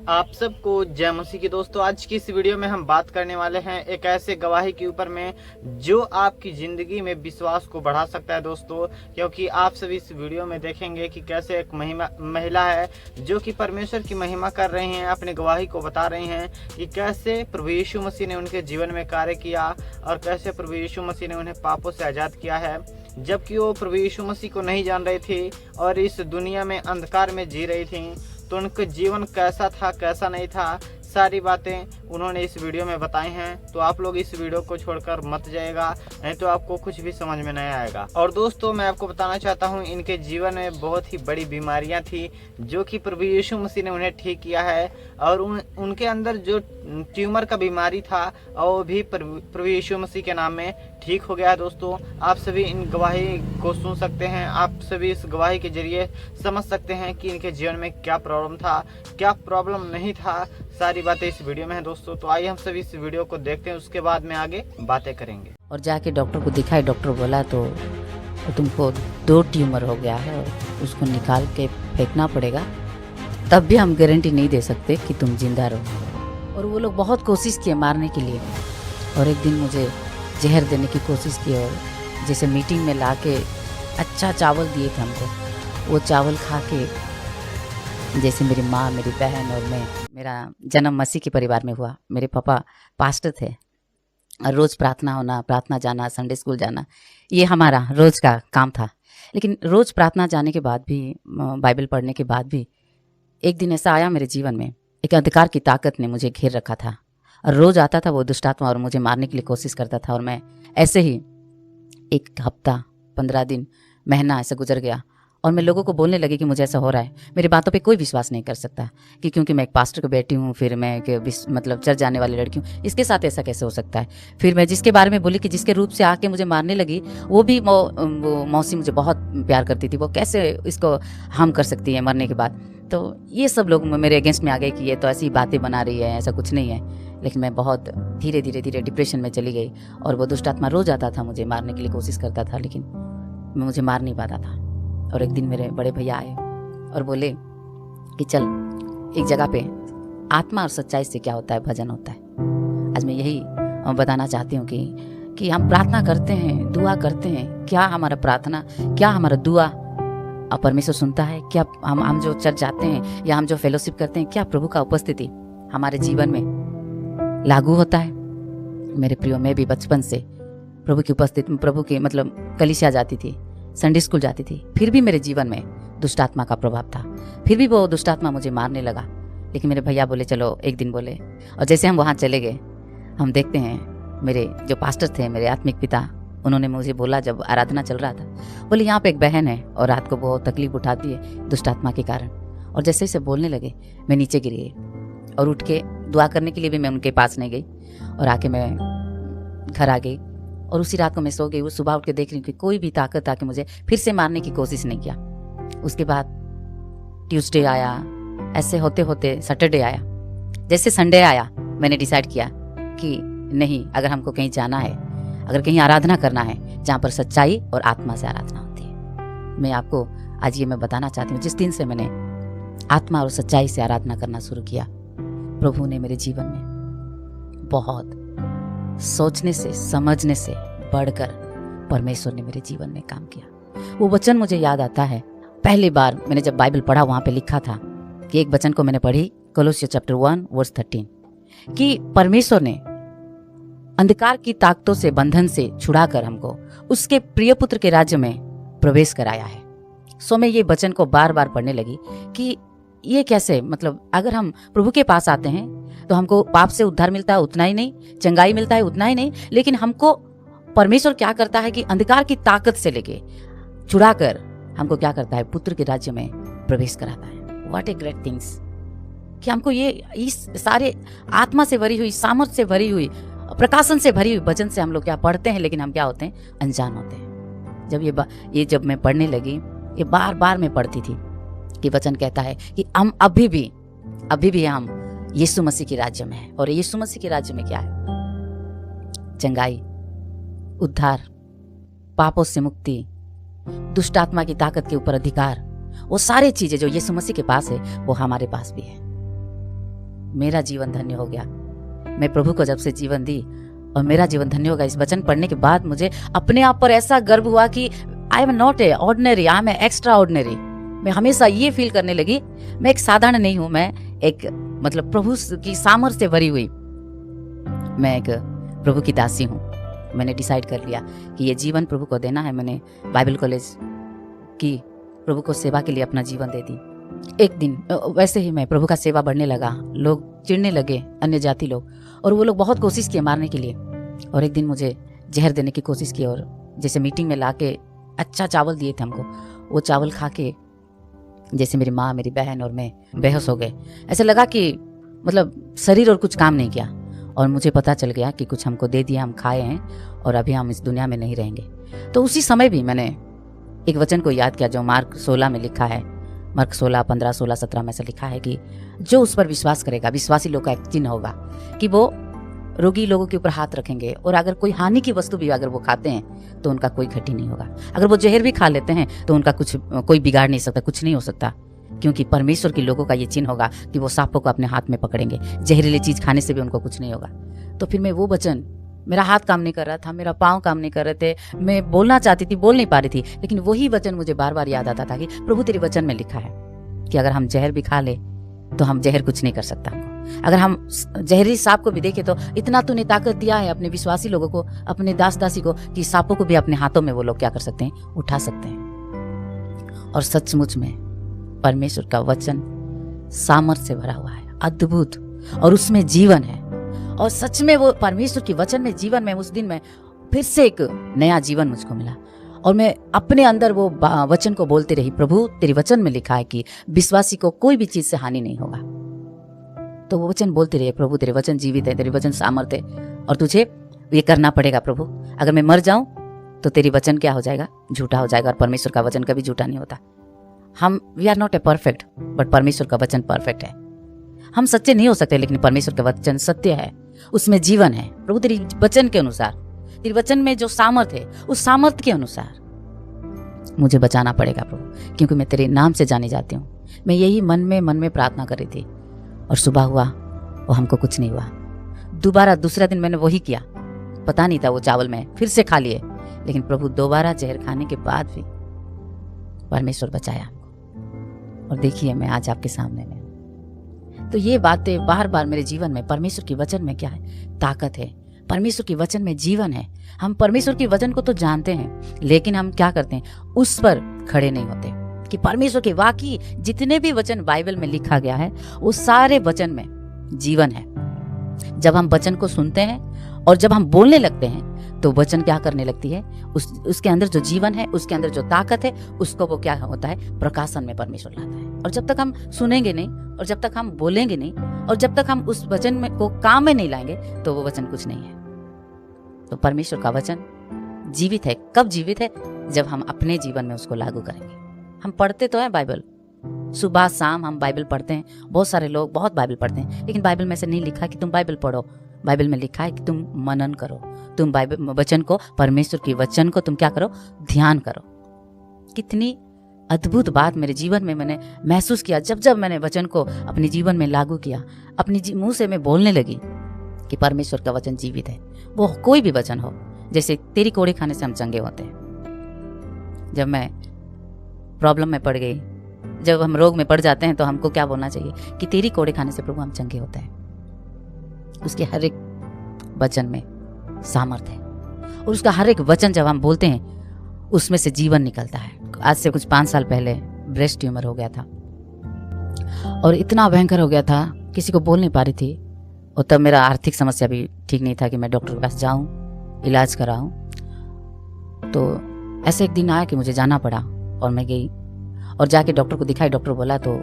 आप सबको जय मसीह की। दोस्तों, आज की इस वीडियो में हम बात करने वाले हैं एक ऐसे गवाही के ऊपर में जो आपकी ज़िंदगी में विश्वास को बढ़ा सकता है दोस्तों। क्योंकि आप सभी इस वीडियो में देखेंगे कि कैसे एक महिला है जो कि परमेश्वर की महिमा कर रही हैं, अपनी गवाही को बता रही हैं कि कैसे प्रभु यीशु मसीह ने उनके जीवन में कार्य किया और कैसे प्रभु यीशु मसीह ने उन्हें पापों से आज़ाद किया है, जबकि वो प्रभु यीशु मसीह को नहीं जान रही थी और इस दुनिया में अंधकार में जी रही थी। तो उनका जीवन कैसा था, कैसा नहीं था, सारी बातें उन्होंने इस वीडियो में बताई हैं। तो आप लोग इस वीडियो को छोड़कर मत जाइएगा, नहीं तो आपको कुछ भी समझ में नहीं आएगा। और दोस्तों, मैं आपको बताना चाहता हूं, इनके जीवन में बहुत ही बड़ी बीमारियां थी जो कि प्रभु यीशु मसीह ने उन्हें ठीक किया है। और उनके अंदर जो ट्यूमर का बीमारी था वो भी प्रभु यीशु मसीह के नाम में ठीक हो गया है। दोस्तों, आप सभी इन गवाही को सुन सकते हैं, आप सभी इस गवाही के जरिए समझ सकते हैं कि इनके जीवन में क्या प्रॉब्लम था, क्या प्रॉब्लम नहीं था। सारी बातें इस वीडियो में है दोस्तों। तो आइए हम सभी इस वीडियो को देखते हैं, उसके बाद में आगे बातें करेंगे। और जाके डॉक्टर को दिखाए, डॉक्टर बोला तो तुमको 2 ट्यूमर हो गया है और उसको निकाल के फेंकना पड़ेगा, तब भी हम गारंटी नहीं दे सकते कि तुम जिंदा रहो। और वो लोग बहुत कोशिश किए मारने के लिए, और एक दिन मुझे जहर देने की कोशिश की और जैसे मीटिंग में ला के अच्छा चावल दिए थे हमको, वो चावल खा के जैसे मेरी माँ, मेरी बहन और मैं, मेरा जन्म मसीह के परिवार में हुआ। मेरे पापा पास्टर थे और रोज़ प्रार्थना होना, प्रार्थना जाना, संडे स्कूल जाना, ये हमारा रोज़ का काम था। लेकिन रोज़ प्रार्थना जाने के बाद भी, बाइबल पढ़ने के बाद भी, एक दिन ऐसा आया मेरे जीवन में, एक अंधकार की ताकत ने मुझे घेर रखा था और रोज़ आता था वो दुष्ट आत्मा और मुझे मारने के लिए कोशिश करता था। और मैं ऐसे ही 1 हफ्ता, 15 दिन, महीना ऐसा गुजर गया और मैं लोगों को बोलने लगी कि मुझे ऐसा हो रहा है। मेरी बातों पे कोई विश्वास नहीं कर सकता कि क्योंकि मैं एक पास्टर की बेटी हूँ, फिर मैं मतलब चर्च जाने वाली लड़की हूँ, इसके साथ ऐसा कैसे हो सकता है। फिर मैं जिसके बारे में बोली कि जिसके रूप से आके मुझे मारने लगी, वो भी वो मौसी मुझे बहुत प्यार करती थी, वो कैसे इसको हार्म कर सकती है मरने के बाद। तो ये सब लोग मेरे अगेंस्ट में आ गए कि ये तो ऐसी बातें बना रही है, ऐसा कुछ नहीं है। लेकिन मैं बहुत धीरे धीरे डिप्रेशन में चली गई और वो दुष्ट आत्मा रोज आता था, मुझे मारने के लिए कोशिश करता था, लेकिन मैं मुझे मार नहीं पाता था। और एक दिन मेरे बड़े भैया आए और बोले कि चल एक जगह पे आत्मा और सच्चाई से क्या होता है, भजन होता है। आज मैं यही बताना चाहती हूँ कि हम प्रार्थना करते हैं, दुआ करते हैं, क्या हमारा प्रार्थना, क्या हमारा दुआ परमेश्वर सुनता है? क्या हम जो चर्च जाते हैं या हम जो फेलोशिप करते हैं, क्या प्रभु का उपस्थिति हमारे जीवन में लागू होता है? मेरे प्रियो, मैं भी बचपन से प्रभु की उपस्थिति, प्रभु की मतलब कलीसिया जाती थी, संडे स्कूल जाती थी, फिर भी मेरे जीवन में दुष्ट आत्मा का प्रभाव था, फिर भी वो दुष्ट आत्मा मुझे मारने लगा। लेकिन मेरे भैया बोले चलो, एक दिन बोले, और जैसे हम वहाँ चले गए, हम देखते हैं मेरे जो पास्टर थे, मेरे आत्मिक पिता, उन्होंने मुझे बोला जब आराधना चल रहा था, बोले यहाँ पे एक बहन है और रात को बहुत तकलीफ उठाती है दुष्ट आत्मा के कारण। और जैसे जैसे बोलने लगे मैं नीचे गिर गई और उठ के दुआ करने के लिए भी मैं उनके पास नहीं गई और आके मैं घर आ गई। और उसी रात को मैं सो गई। वो सुबह उठ के देख रही हूँ कि कोई भी ताकत आके मुझे फिर से मारने की कोशिश नहीं किया। उसके बाद ट्यूसडे आया, ऐसे होते होते सैटरडे आया। जैसे संडे आया, मैंने डिसाइड किया कि नहीं, अगर हमको कहीं जाना है, अगर कहीं आराधना करना है जहाँ पर सच्चाई और आत्मा से आराधना होती है। मैं आपको आज ये मैं बताना चाहती हूँ, जिस दिन से मैंने आत्मा और सच्चाई से आराधना करना शुरू किया, प्रभु ने मेरे जीवन में बहुत सोचने से, समझने से बढ़कर परमेश्वर ने मेरे जीवन में काम किया। वो वचन मुझे याद आता है, पहली बार मैंने जब बाइबल पढ़ा, वहाँ पे लिखा था कि एक वचन को मैंने पढ़ी, कोलोसियर चैप्टर 1 वर्स 13, कि परमेश्वर ने अंधकार की ताकतों से, बंधन से छुड़ाकर हमको उसके प्रिय पुत्र के राज्य में प्रवेश कराया है। सो मैं ये वचन को बार बार पढ़ने लगी कि ये कैसे, मतलब अगर हम प्रभु के पास आते हैं तो हमको पाप से उद्धार मिलता है उतना ही नहीं, चंगाई मिलता है उतना ही नहीं, लेकिन हमको परमेश्वर क्या करता है कि अंधकार की ताकत से लेके छुड़ाकर हमको क्या करता है, पुत्र के राज्य में प्रवेश कराता है। व्हाट ए ग्रेट थिंग्स, कि हमको ये इस सारे आत्मा से भरी हुई, सामर्थ से भरी हुई, प्रकाशन से भरी हुई वचन से हम लोग क्या पढ़ते हैं, लेकिन हम क्या होते हैं, अनजान होते हैं। जब जब मैं पढ़ने लगी, ये बार बार मैं पढ़ती थी कि वचन कहता है कि हम अभी भी हम यीशु मसीह के राज्य में है। और यीशु मसीह के राज्य में क्या है? चंगाई, उद्धार, पापों से मुक्ति, दुष्ट आत्मा की ताकत के ऊपर अधिकार, वो सारी चीजें जो यीशु मसीह के पास है वो हमारे पास भी है। मेरा जीवन धन्य हो गया। मैं प्रभु को जब से जीवन दी और मेरा जीवन धन्य होगा, इस वचन पढ़ने के बाद मुझे अपने आप पर ऐसा गर्व हुआ कि I am not a ordinary, I am extra ordinary. मैं हमेशा ये फील करने लगी मैं एक साधारण नहीं हूं, मैं एक मतलब प्रभु की सामर्थ्य से भरी हुई मैं एक प्रभु की दासी हूँ। मैंने डिसाइड कर लिया कि ये जीवन प्रभु को देना है। मैंने बाइबल कॉलेज की, प्रभु को सेवा के लिए अपना जीवन दे दी। एक दिन वैसे ही मैं प्रभु का सेवा बढ़ने लगा, लोग चिढ़ने लगे, अन्य जाति लोग, और वो लोग बहुत कोशिश किए मारने के लिए। और एक दिन मुझे जहर देने की कोशिश की और जैसे मीटिंग में लाके अच्छा चावल दिए थे हमको, वो चावल खा के जैसे मेरी माँ, मेरी बहन और मैं बेहोश हो गए। ऐसा लगा कि मतलब शरीर और कुछ काम नहीं किया, और मुझे पता चल गया कि कुछ हमको दे दिया, हम खाए हैं और अभी हम इस दुनिया में नहीं रहेंगे। तो उसी समय भी मैंने एक वचन को याद किया जो मार्क 16 में लिखा है, मार्क 16, 15, 16, 17 में से लिखा है कि जो उस पर विश्वास करेगा, विश्वासी लोग का एक चिन्ह होगा कि वो रोगी लोगों के ऊपर हाथ रखेंगे, और अगर कोई हानि की वस्तु भी अगर वो खाते हैं तो उनका कोई क्षति नहीं होगा। अगर वो जहर भी खा लेते हैं तो उनका कुछ कोई बिगाड़ नहीं सकता, कुछ नहीं हो सकता, क्योंकि परमेश्वर के लोगों का ये चिन्ह होगा कि वो सांपों को अपने हाथ में पकड़ेंगे, जहरीली चीज खाने से भी उनको कुछ नहीं होगा। तो फिर मैं वो वचन, मेरा हाथ काम नहीं कर रहा था, मेरा पाँव काम नहीं कर रहे थे, मैं बोलना चाहती थी, बोल नहीं पा रही थी, लेकिन वही वचन मुझे बार बार याद आता था कि प्रभु तेरे वचन में लिखा है कि अगर हम जहर भी खा ले तो हम जहर कुछ नहीं कर सकता हमको। अगर हम जहरी सांप को भी देखें तो इतना तूने ताकत दिया है अपने विश्वासी लोगों को, अपने दास दासी को, कि सांपों को भी अपने हाथों में वो लोग क्या कर सकते हैं, उठा सकते हैं। और सचमुच में परमेश्वर का वचन सामर्थ्य से भरा हुआ है, अद्भुत, और उसमें जीवन है। और सच में वो परमेश्वर के वचन में जीवन में उस दिन में फिर से एक नया जीवन मुझको मिला, और मैं अपने अंदर वो वचन को बोलती रही, प्रभु तेरे वचन में लिखा है कि विश्वासी को कोई भी चीज से हानि नहीं होगा। तो वो वचन बोलते रहिए, प्रभु तेरे वचन जीवित है, तेरे वचन सामर्थ्य है, और तुझे ये करना पड़ेगा प्रभु। अगर मैं मर जाऊं तो तेरी वचन क्या हो जाएगा, झूठा हो जाएगा, और परमेश्वर का वचन कभी झूठा नहीं होता। हम we are not a perfect, but परमेश्वर का वचन परफेक्ट है। हम सच्चे नहीं हो सकते, लेकिन परमेश्वर का वचन सत्य है, उसमें जीवन है। प्रभु तेरी वचन के अनुसार, तेरे वचन में जो सामर्थ्य है, उस सामर्थ्य के अनुसार मुझे बचाना पड़ेगा प्रभु, क्योंकि मैं तेरे नाम से जानी जाती हूँ। मैं यही मन में प्रार्थना कर रही थी, और सुबह हुआ और हमको कुछ नहीं हुआ। दोबारा दूसरा दिन मैंने वही किया, पता नहीं था वो चावल में फिर से खा लिए, लेकिन प्रभु दोबारा जहर खाने के बाद भी परमेश्वर बचाया हमको। और देखिए मैं आज आपके सामने में। तो ये बातें बार बार मेरे जीवन में, परमेश्वर के वचन में क्या है, ताकत है, परमेश्वर के वचन में जीवन है। हम परमेश्वर के वचन को तो जानते हैं, लेकिन हम क्या करते हैं, उस पर खड़े नहीं होते कि परमेश्वर के वाकई जितने भी वचन बाइबल में लिखा गया है, उस सारे वचन में जीवन है। जब हम वचन को सुनते हैं और जब हम बोलने लगते हैं तो वचन क्या करने लगती है, उसके अंदर जो जीवन है, उसके अंदर जो ताकत है, उसको वो क्या होता है, प्रकाशन में परमेश्वर लाता है। और जब तक हम सुनेंगे नहीं, और जब तक हम बोलेंगे नहीं, और जब तक हम उस वचन में को काम में नहीं लाएंगे, तो वो वचन कुछ नहीं है। तो परमेश्वर का वचन जीवित है। कब जीवित है, जब हम अपने जीवन में उसको लागू करेंगे। हम पढ़ते तो हैं बाइबल, सुबह शाम हम बाइबल पढ़ते हैं, बहुत सारे लोग बहुत बाइबल पढ़ते हैं, लेकिन बाइबल में से नहीं लिखा कि तुम बाइबल पढ़ो। बाइबल में लिखा है कि तुम मनन करो, तुम बाइबल वचन को, परमेश्वर के वचन को तुम क्या करो, ध्यान करो। कितनी अद्भुत बात मेरे जीवन में मैंने महसूस किया जब जब मैंने वचन को अपने जीवन में लागू किया। अपनी मुंह से मैं बोलने लगी कि परमेश्वर का वचन जीवित है। वो कोई भी वचन हो, जैसे तेरी कोड़े खाने से हम चंगे होते हैं। जब मैं प्रॉब्लम में पड़ गई, जब हम रोग में पड़ जाते हैं, तो हमको क्या बोलना चाहिए कि तेरी कोड़े खाने से प्रभु हम चंगे होते हैं। उसके हर एक वचन में सामर्थ्य है, और उसका हर एक वचन जब हम बोलते हैं उसमें से जीवन निकलता है। आज से कुछ 5 साल पहले ब्रेस्ट ट्यूमर हो गया था, और इतना भयंकर हो गया था, किसी को बोल नहीं पा रही थी। और तब मेरा आर्थिक समस्या भी ठीक नहीं था कि मैं डॉक्टर के पास जाऊं, इलाज कराऊं। तो ऐसे एक दिन आया कि मुझे जाना पड़ा, और मैं गई और जाके डॉक्टर को दिखाई। डॉक्टर बोला तो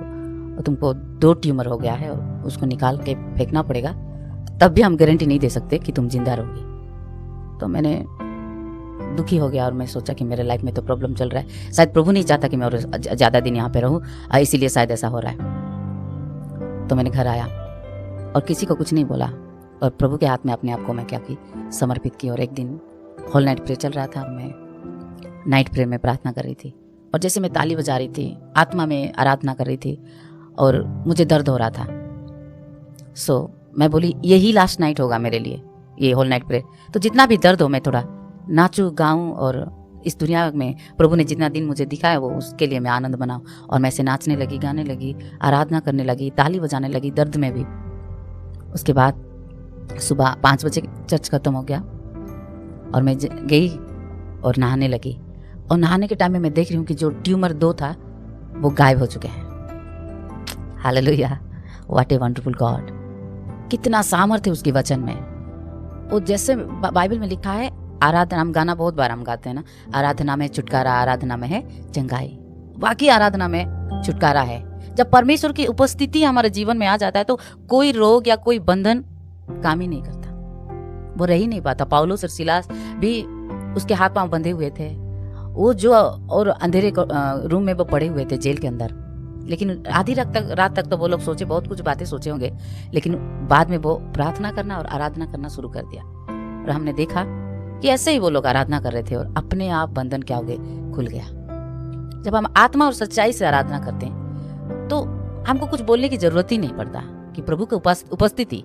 तुमको 2 ट्यूमर हो गया है और उसको निकाल के फेंकना पड़ेगा, तब भी हम गारंटी नहीं दे सकते कि तुम जिंदा रहोगी। तो मैंने दुखी हो गया, और मैं सोचा कि मेरे लाइफ में तो प्रॉब्लम चल रहा है, शायद प्रभु नहीं चाहता कि मैं और ज़्यादा दिन यहाँ पे रहूँ, इसीलिए शायद ऐसा हो रहा है। तो मैंने घर आया और किसी को कुछ नहीं बोला, और प्रभु के हाथ में अपने आप को मैं क्या की, समर्पित की। और एक दिन होल नाइट प्रे चल रहा था, और मैं नाइट प्रे में प्रार्थना कर रही थी, और जैसे मैं ताली बजा रही थी, आत्मा में आराधना कर रही थी, और मुझे दर्द हो रहा था। सो मैं बोली यही लास्ट नाइट होगा मेरे लिए, ये होल नाइट प्रेयर। तो जितना भी दर्द हो मैं थोड़ा नाचूं गाऊं, और इस दुनिया में प्रभु ने जितना दिन मुझे दिखाया वो उसके लिए मैं आनंद बनाऊं। और मैं ऐसे नाचने लगी, गाने लगी, आराधना करने लगी, ताली बजाने लगी दर्द में भी। उसके बाद सुबह 5 बजे चर्च खत्म हो गया और मैं गई और नहाने लगी। और नहाने के टाइम में मैं देख रही हूँ कि जो ट्यूमर 2 था वो गायब हो चुके हैं। Hallelujah, what a wonderful God. कितना सामर्थ्य उसके वचन में। वो जैसे बाइबल में लिखा है, आराधना, हम गाना बहुत बार हम गाते हैं ना, आराधना में छुटकारा, आराधना में है चंगाई। वाकई आराधना में छुटकारा है। जब परमेश्वर की उपस्थिति हमारे जीवन में आ जाता है तो कोई रोग या कोई बंधन काम ही नहीं करता, वो रह ही नहीं पाता। पौलुस और सिलास भी उसके हाथ पांव बंधे हुए थे, वो जो और अंधेरे रूम में वो पड़े हुए थे जेल के अंदर। लेकिन आधी रात तक तो वो लोग सोचे, बहुत कुछ बातें सोचे होंगे, लेकिन बाद में वो प्रार्थना करना और आराधना करना शुरू कर दिया। और हमने देखा कि ऐसे ही वो लोग आराधना कर रहे थे और अपने आप बंधन क्या हो गए, खुल गया। जब हम आत्मा और सच्चाई से आराधना करते हैं तो हमको कुछ बोलने की जरूरत ही नहीं पड़ता कि प्रभु की उपस्थिति,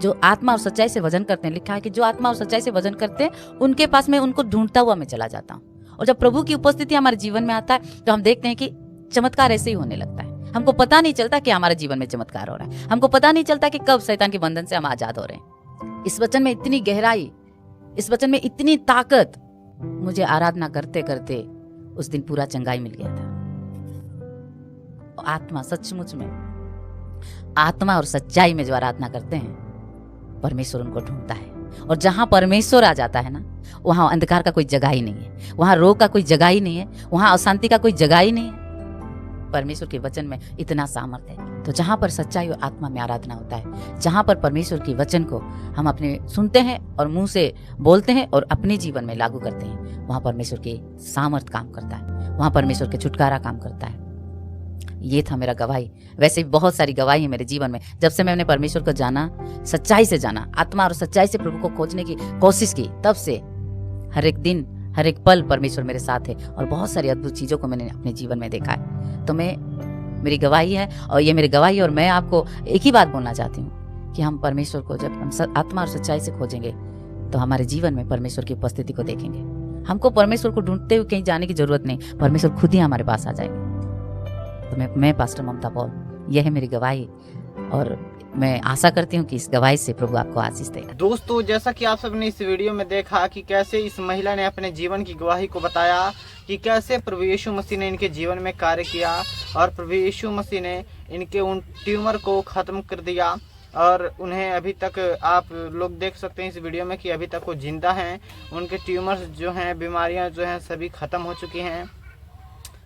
जो आत्मा और सच्चाई से वजन करते हैं, लिखा है कि जो आत्मा और सच्चाई से वजन करते हैं उनके पास मैं उनको ढूंढता हुआ मैं चला जाता हूँ। और जब प्रभु की उपस्थिति हमारे जीवन में आता है तो हम देखते हैं कि चमत्कार ऐसे ही होने लगता है। हमको पता नहीं चलता कि हमारे जीवन में चमत्कार हो रहा है, हमको पता नहीं चलता कि कब शैतान के बंधन से हम आजाद हो रहे हैं। इस वचन में इतनी गहराई, इस वचन में इतनी ताकत, मुझे आराधना करते करते उस दिन पूरा चंगाई मिल गया था। आत्मा, सचमुच में आत्मा और सच्चाई में जो आराधना करते हैं परमेश्वर उनको ढूंढता है। और जहां परमेश्वर आ जाता है ना, वहां अंधकार का कोई जगह ही नहीं है, वहां रोग का कोई जगह ही नहीं है, वहां अशांति का कोई जगह ही नहीं है। परमेश्वर के वचन में इतना सामर्थ्य है। तो जहां पर सच्चाई और आत्मा में आराधना होता है, जहां पर परमेश्वर के वचन को हम अपने सुनते हैं और मुंह से बोलते हैं और अपने जीवन में लागू करते हैं, वहां परमेश्वर की सामर्थ्य काम करता है, वहां परमेश्वर के छुटकारा काम करता है। ये था मेरा गवाही। वैसे भी बहुत सारी गवाही है मेरे जीवन में। जब से मैंने परमेश्वर को जाना, सच्चाई से जाना, आत्मा और सच्चाई से प्रभु को खोजने की कोशिश की, तब से हर एक दिन, हर एक पल परमेश्वर मेरे साथ है और बहुत सारी अद्भुत चीजों को मैंने अपने जीवन में देखा है। तो मेरी गवाही है, और ये मेरी गवाही, और मैं आपको एक ही बात बोलना चाहती हूँ कि हम परमेश्वर को जब हम आत्मा और सच्चाई से खोजेंगे तो हमारे जीवन में परमेश्वर की उपस्थिति को देखेंगे। हमको परमेश्वर को ढूंढते हुए कहीं जाने की जरूरत नहीं, परमेश्वर खुद ही हमारे पास आ जाएंगे। तो मैं पास्टर ममता पॉल, यह है मेरी गवाही, और मैं आशा करती हूँ कि इस गवाही से प्रभु आपको आशीष देगा। दोस्तों, जैसा कि आप सबने इस वीडियो में देखा कि कैसे इस महिला ने अपने जीवन की गवाही को बताया कि कैसे प्रभु यीशु मसीह ने इनके जीवन में कार्य किया और प्रभु यीशु मसीह ने इनके उन ट्यूमर को खत्म कर दिया। और उन्हें अभी तक आप लोग देख सकते हैं इस वीडियो में कि अभी तक वो जिंदा हैं। उनके ट्यूमर्स जो हैं, बीमारियां जो हैं, सभी ख़त्म हो चुकी हैं।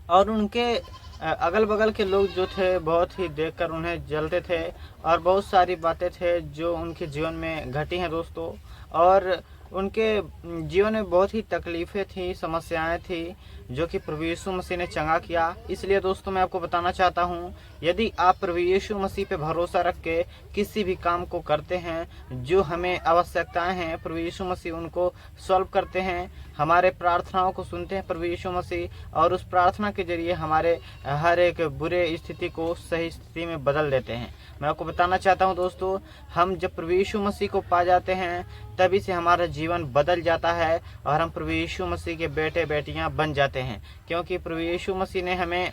और उनके अगल बगल के लोग जो थे बहुत ही देखकर उन्हें जलते थे, और बहुत सारी बातें थे जो उनके जीवन में घटी हैं दोस्तों। और उनके जीवन में बहुत ही तकलीफ़ें थी, समस्याएं थी, जो कि प्रभु यीशु मसीह ने चंगा किया। इसलिए दोस्तों मैं आपको बताना चाहता हूं, यदि आप प्रभु यीशु मसीह पे भरोसा रख के किसी भी काम को करते हैं, जो हमें आवश्यकताएं हैं प्रभु यीशु मसीह उनको सॉल्व करते हैं। हमारे प्रार्थनाओं को सुनते हैं प्रभु यीशु मसीह, और उस प्रार्थना के जरिए हमारे हर एक बुरे स्थिति को सही स्थिति में बदल देते हैं। मैं आपको बताना चाहता हूं दोस्तों, हम जब प्रभु यीशु मसीह को पा जाते हैं तभी से हमारा जीवन बदल जाता है और हम प्रभु यीशु मसीह के बेटे बेटियां बन जाते हैं। क्योंकि प्रभु यीशु मसीह ने हमें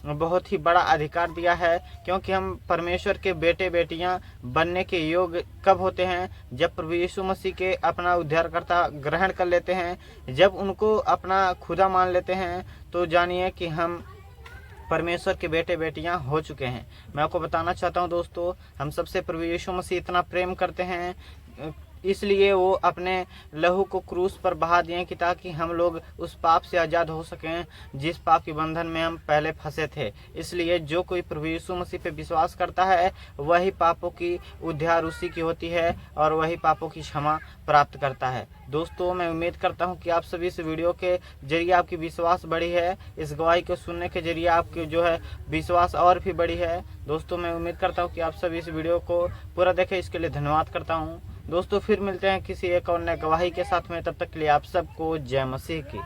बहुत ही बड़ा अधिकार दिया है, क्योंकि हम परमेश्वर के बेटे बेटियां बनने के योग्य कब होते हैं, जब प्रभु यीशु मसीह के अपना उद्धारकर्ता ग्रहण कर लेते हैं, जब उनको अपना खुदा मान लेते हैं, तो जानिए कि हम परमेश्वर के बेटे बेटियां हो चुके हैं। मैं आपको बताना चाहता हूं दोस्तों, हम सबसे प्रभु यीशु मसीह इतना प्रेम करते हैं, इसलिए वो अपने लहू को क्रूस पर बहा दिए कि ताकि हम लोग उस पाप से आज़ाद हो सकें जिस पाप के बंधन में हम पहले फंसे थे। इसलिए जो कोई प्रभु यीशु मसीह पे विश्वास करता है वही पापों की उद्धार उसी की होती है और वही पापों की क्षमा प्राप्त करता है। दोस्तों, मैं उम्मीद करता हूं कि आप सभी इस वीडियो के जरिए आपकी विश्वास बढ़ी है, इस गवाही को सुनने के जरिए आपकी जो है विश्वास और भी बढ़ी है। दोस्तों, मैं उम्मीद करता हूं कि आप सभी इस वीडियो को पूरा देखें, इसके लिए धन्यवाद करता हूं। दोस्तों, फिर मिलते हैं किसी एक और नए गवाही के साथ में, तब तक के लिए आप सबको जय मसीह की।